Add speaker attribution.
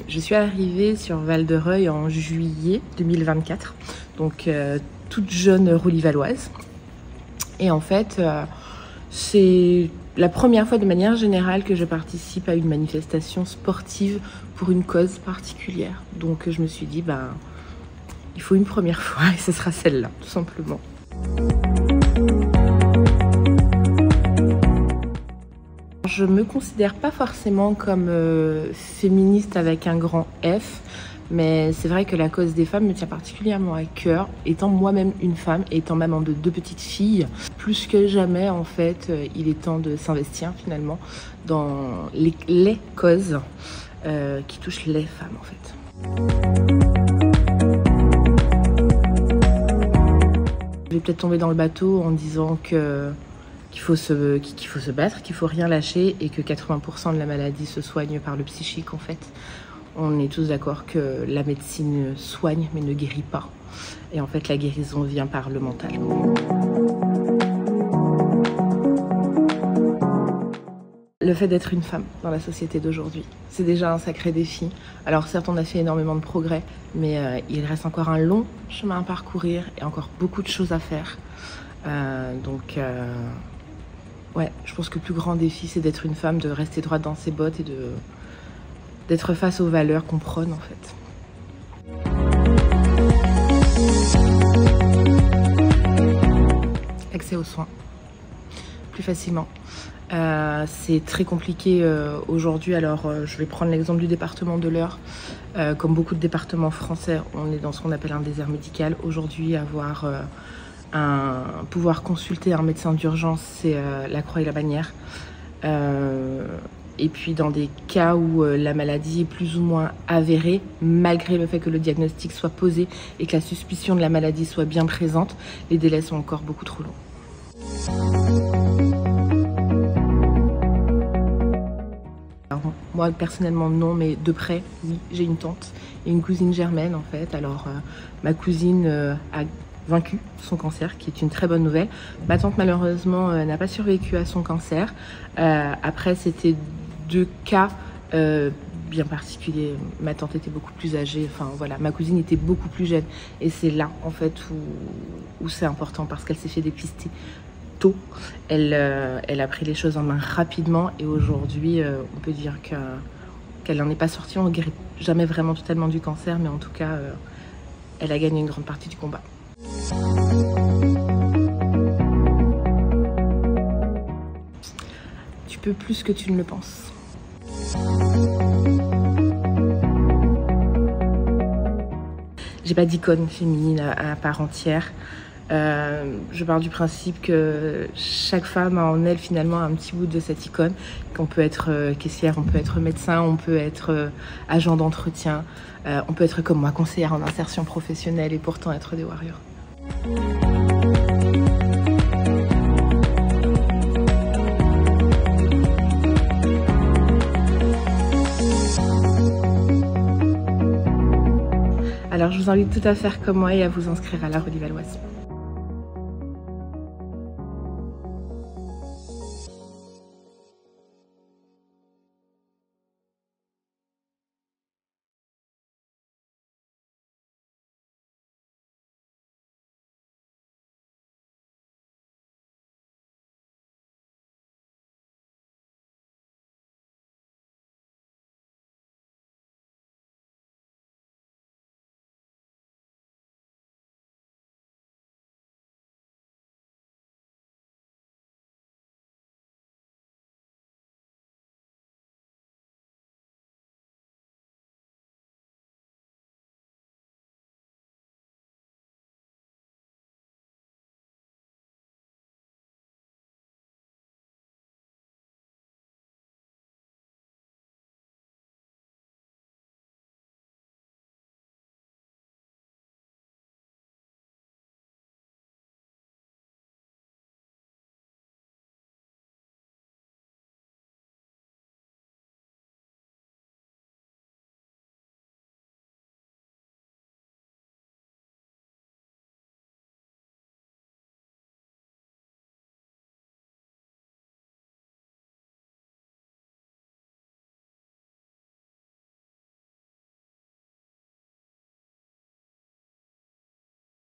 Speaker 1: Je suis arrivée sur Val-de-Reuil en juillet 2024, donc toute jeune roulivalloise. Et en fait, c'est la première fois de manière générale que je participe à une manifestation sportive pour une cause particulière. Donc je me suis dit, il faut une première fois et ce sera celle-là, tout simplement. Je me considère pas forcément comme féministe avec un grand F, mais c'est vrai que la cause des femmes me tient particulièrement à cœur, étant moi-même une femme, étant maman de 2 petites filles. Plus que jamais, en fait, il est temps de s'investir finalement dans les causes qui touchent les femmes, en fait. Je vais peut-être tomber dans le bateau en disant qu'il faut se battre, qu'il faut rien lâcher et que 80% de la maladie se soigne par le psychique en fait. On est tous d'accord que la médecine soigne mais ne guérit pas. Et en fait la guérison vient par le mental. Le fait d'être une femme dans la société d'aujourd'hui, c'est déjà un sacré défi. Alors certes, on a fait énormément de progrès, mais il reste encore un long chemin à parcourir et encore beaucoup de choses à faire. Ouais, je pense que le plus grand défi, c'est d'être une femme, de rester droite dans ses bottes et d'être face aux valeurs qu'on prône en fait. Accès aux soins, plus facilement. C'est très compliqué aujourd'hui, alors je vais prendre l'exemple du département de l'Eure. Comme beaucoup de départements français, on est dans ce qu'on appelle un désert médical. Aujourd'hui, avoir pouvoir consulter un médecin d'urgence, c'est la croix et la bannière. Et puis dans des cas où la maladie est plus ou moins avérée, malgré le fait que le diagnostic soit posé et que la suspicion de la maladie soit bien présente, les délais sont encore beaucoup trop longs. Alors, moi personnellement non, mais de près, oui, j'ai une tante et une cousine germaine en fait. Alors ma cousine a vaincu son cancer, qui est une très bonne nouvelle. Ma tante malheureusement n'a pas survécu à son cancer. Après c'était 2 cas bien particuliers. Ma tante était beaucoup plus âgée, enfin voilà, ma cousine était beaucoup plus jeune et c'est là en fait où c'est important parce qu'elle s'est fait dépister tôt. Elle a pris les choses en main rapidement et aujourd'hui on peut dire qu'elle n'en est pas sortie. On ne guérit jamais vraiment totalement du cancer, mais en tout cas elle a gagné une grande partie du combat. Tu peux plus que tu ne le penses. J'ai pas d'icône féminine à part entière. Je pars du principe que chaque femme a en elle finalement un petit bout de cette icône, qu'on peut être caissière, on peut être médecin, on peut être agent d'entretien, on peut être comme moi, conseillère en insertion professionnelle et pourtant être des warriors. Alors je vous invite tout à faire comme moi et à vous inscrire à la Roulivalloise.